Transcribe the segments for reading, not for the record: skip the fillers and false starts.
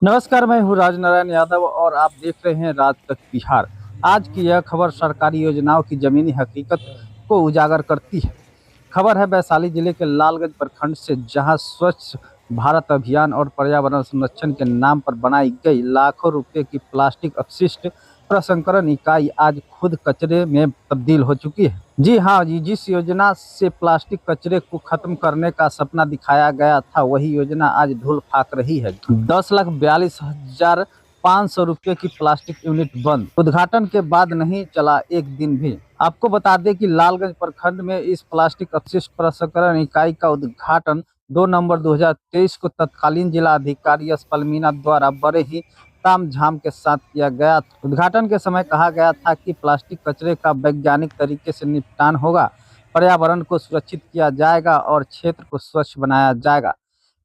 नमस्कार, मैं हूँ राजनारायण यादव और आप देख रहे हैं राज तक बिहार। आज की यह खबर सरकारी योजनाओं की जमीनी हकीकत को उजागर करती है। खबर है वैशाली जिले के लालगंज प्रखंड से, जहां स्वच्छ भारत अभियान और पर्यावरण संरक्षण के नाम पर बनाई गई लाखों रुपए की प्लास्टिक अपशिष्ट प्रसंस्करण इकाई आज खुद कचरे में तब्दील हो चुकी है। जी हाँ जी, जिस योजना से प्लास्टिक कचरे को खत्म करने का सपना दिखाया गया था, वही योजना आज धूल फाक रही है। 10,42,500 रुपये की प्लास्टिक यूनिट बंद। उद्घाटन के बाद नहीं चला एक दिन भी। आपको बता दें कि लालगंज प्रखंड में इस प्लास्टिक अपशिष्ट प्रसंस्करण इकाई का उद्घाटन 2 नवंबर 2023 को तत्कालीन जिला अधिकारी यशपाल मीणा द्वारा बड़े ही तामझाम के साथ किया गया। उद्घाटन के समय कहा गया था कि प्लास्टिक कचरे का वैज्ञानिक तरीके से निपटान होगा, पर्यावरण को सुरक्षित किया जाएगा और क्षेत्र को स्वच्छ बनाया जाएगा।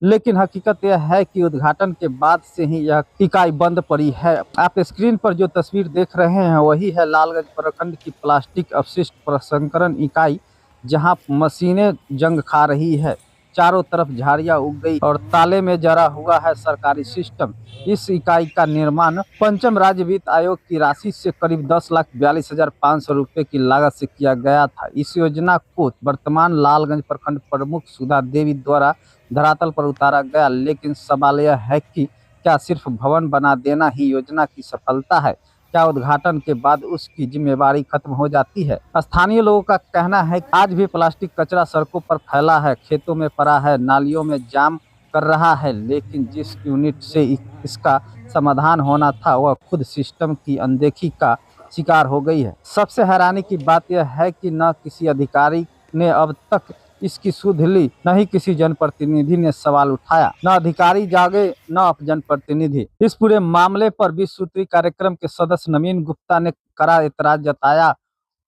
लेकिन हकीकत यह है कि उद्घाटन के बाद से ही यह इकाई बंद पड़ी है। आप स्क्रीन पर जो तस्वीर देख रहे हैं वही है लालगंज प्रखंड की प्लास्टिक अपशिष्ट प्रसंस्करण इकाई, जहां मशीनें जंग खा रही है। चारों तरफ झाड़ियां उग गई और ताले में जरा हुआ है सरकारी सिस्टम। इस इकाई का निर्माण पंचम राज्य वित्त आयोग की राशि से करीब 10,42,500 रुपये की लागत से किया गया था। इस योजना को वर्तमान लालगंज प्रखंड प्रमुख सुधा देवी द्वारा धरातल पर उतारा गया। लेकिन सवाल यह है कि क्या सिर्फ भवन बना देना ही योजना की सफलता है? क्या उद्घाटन के बाद उसकी जिम्मेवारी खत्म हो जाती है? स्थानीय लोगों का कहना है कि आज भी प्लास्टिक कचरा सड़कों पर फैला है, खेतों में पड़ा है, नालियों में जाम कर रहा है। लेकिन जिस यूनिट से इसका समाधान होना था, वह खुद सिस्टम की अनदेखी का शिकार हो गई है। सबसे हैरानी की बात यह है कि न किसी अधिकारी ने अब तक इसकी सुध ली, न ही किसी जनप्रतिनिधि ने सवाल उठाया। न अधिकारी जागे न आप जनप्रतिनिधि। इस पूरे मामले पर 20 सूत्री कार्यक्रम के सदस्य नवीन गुप्ता ने कड़ा एतराज जताया।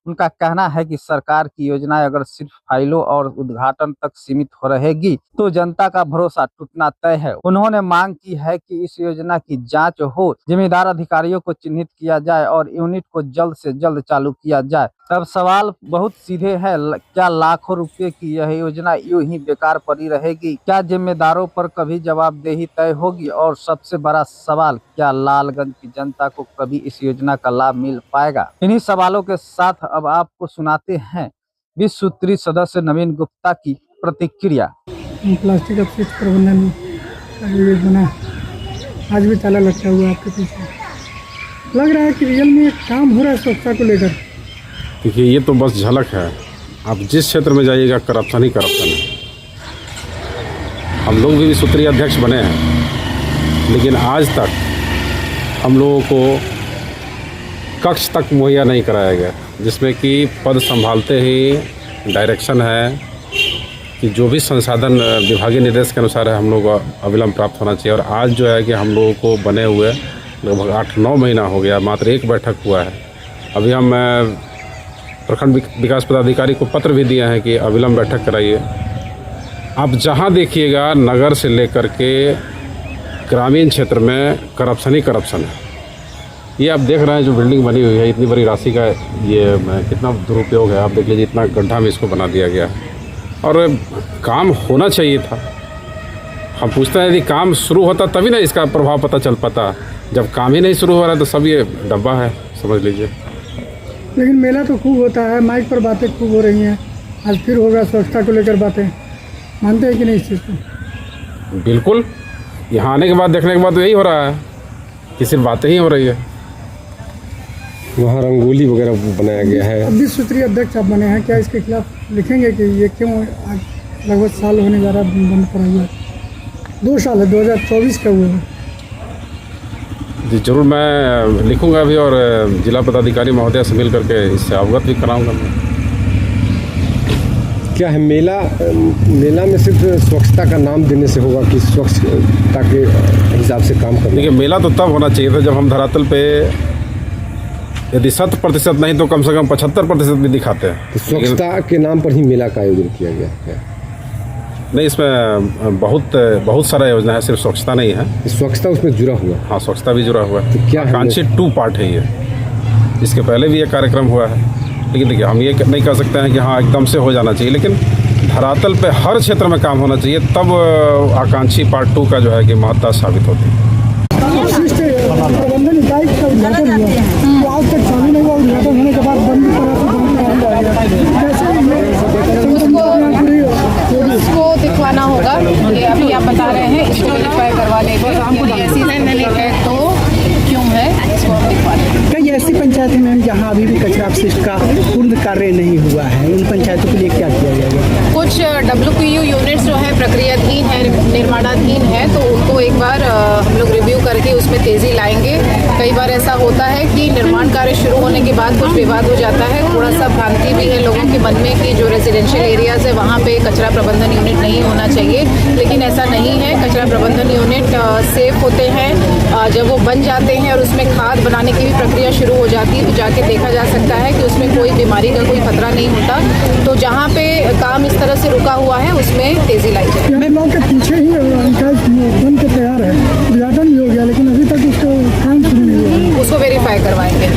उनका कहना है कि सरकार की योजनाएं अगर सिर्फ फाइलों और उद्घाटन तक सीमित हो रहेगी तो जनता का भरोसा टूटना तय है। उन्होंने मांग की है कि इस योजना की जांच हो, जिम्मेदार अधिकारियों को चिन्हित किया जाए और यूनिट को जल्द से जल्द चालू किया जाए। अब सवाल बहुत सीधे है, क्या लाखों रुपए की यह योजना यूं ही बेकार पड़ी रहेगी? क्या जिम्मेदारों पर कभी जवाबदेही तय होगी? और सबसे बड़ा सवाल, क्या लालगंज की जनता को कभी इस योजना का लाभ मिल पाएगा? इन्हीं सवालों के साथ अब आपको सुनाते हैं 20 सूत्री सदस्य नवीन गुप्ता की प्रतिक्रिया। प्लास्टिक अपशिष्ट प्रबंधन का योजना आज भी ताला लटका हुआ है आपके पीछे। लग रहा है कि रियल में काम हो रहा है स्वच्छता को लेकर। देखिए, ये तो बस झलक है। आप जिस क्षेत्र में जाइएगा करप्शन ही करप्शन है। हम लोग भी सूत्री अध्यक्ष बने हैं, लेकिन आज तक हम लोगों को कक्ष तक मुहैया नहीं कराया गया, जिसमें कि पद संभालते ही डायरेक्शन है कि जो भी संसाधन विभागीय निर्देश के अनुसार है हम लोग को अविलंब प्राप्त होना चाहिए। और आज जो है कि हम लोगों को बने हुए लगभग 8-9 महीना हो गया, मात्र एक बैठक हुआ है। अभी हम प्रखंड विकास पदाधिकारी को पत्र भी दिए हैं कि अविलंब बैठक कराइए। आप जहां देखिएगा नगर से लेकर के ग्रामीण क्षेत्र में करप्शन ही करप्शन है। ये आप देख रहे हैं जो बिल्डिंग बनी हुई है, इतनी बड़ी राशि का ये कितना दुरुपयोग है। आप देख लीजिए, इतना गड्ढा में इसको बना दिया गया है और काम होना चाहिए था। हम पूछते हैं यदि काम शुरू होता तभी ना इसका प्रभाव पता चल पाता। जब काम ही नहीं शुरू हो रहा है तो सब ये डब्बा है, समझ लीजिए। लेकिन मेला तो खूब होता है, माइक पर बातें खूब हो रही हैं। आज फिर होगा स्वच्छता को लेकर बातें, मानते हैं कि नहीं इस चीज़ को? बिल्कुल, यहाँ आने के बाद देखने के बाद तो यही हो रहा है कि सिर्फ बातें ही हो रही है। वहाँ रंगोली वगैरह बनाया गया है। अब 20 सूत्री अध्यक्ष आप बने हैं, क्या इसके खिलाफ लिखेंगे कि ये क्यों आज लगभग साल होने जा रहा है बंद पड़ा हुआ है? 2 साल है, 2024 का हुआ है। जी जरूर, मैं लिखूंगा अभी और जिला पदाधिकारी महोदय से मिल करके इससे अवगत भी कराऊंगा मैं। क्या है मेला में सिर्फ स्वच्छता का नाम देने से होगा कि स्वच्छता के हिसाब से काम करना? देखिए, मेला तो तब होना चाहिए था जब हम धरातल पे यदि 100% नहीं तो कम से कम 75% भी दिखाते हैं। तो स्वच्छता के नाम पर ही मेला का आयोजन किया गया है? नहीं, इसमें बहुत सारा योजना है, सिर्फ स्वच्छता नहीं है। स्वच्छता उसमें जुड़ा हुआ? हाँ, स्वच्छता भी जुड़ा हुआ है। तो क्या आकांक्षी 2 पार्ट है ये। इसके पहले भी ये कार्यक्रम हुआ है, लेकिन देखिए हम ये नहीं कह सकते हैं कि हाँ एकदम से हो जाना चाहिए, लेकिन धरातल पे हर क्षेत्र में काम होना चाहिए, तब आकांक्षी पार्ट 2 का जो है कि महत्ता साबित होती है। ऐसी पंचायतें मैम जहाँ अभी भी कचरा अपशिष्ट का पूर्ण कार्य नहीं हुआ है, उन पंचायतों के लिए क्या किया जाएगा? कुछ WQU यूनिट्स जो है प्रक्रियाधीन है, निर्माणाधीन है, तो उनको एक बार हम लोग रिव्यू करके उसमें तेज़ी लाएंगे। कई बार ऐसा होता है कि निर्माण कार्य शुरू होने के बाद कुछ विवाद हो जाता है, थोड़ा सा भ्रांति भी है लोगों के मन में कि जो रेजिडेंशियल एरियाज है वहाँ पे कचरा प्रबंधन यूनिट नहीं होना चाहिए, लेकिन ऐसा नहीं है। कचरा प्रबंधन यूनिट सेफ होते हैं जब वो बन जाते हैं और उसमें खाद बनाने की भी प्रक्रिया शुरू हो जाती है, तो जाके देखा जा सकता है कि उसमें कोई बीमारी का कोई खतरा नहीं होता। तो जहाँ पे काम इस तरह से रुका हुआ है उसमें तेज़ी लाई जाए। यहाँ ब्लॉक के पीछे ही बन के तैयार है, उद्घाटन भी हो गया, लेकिन अभी तक उसका काम शुरू नहीं हुआ है। उसको वेरीफाई करवाएंगे।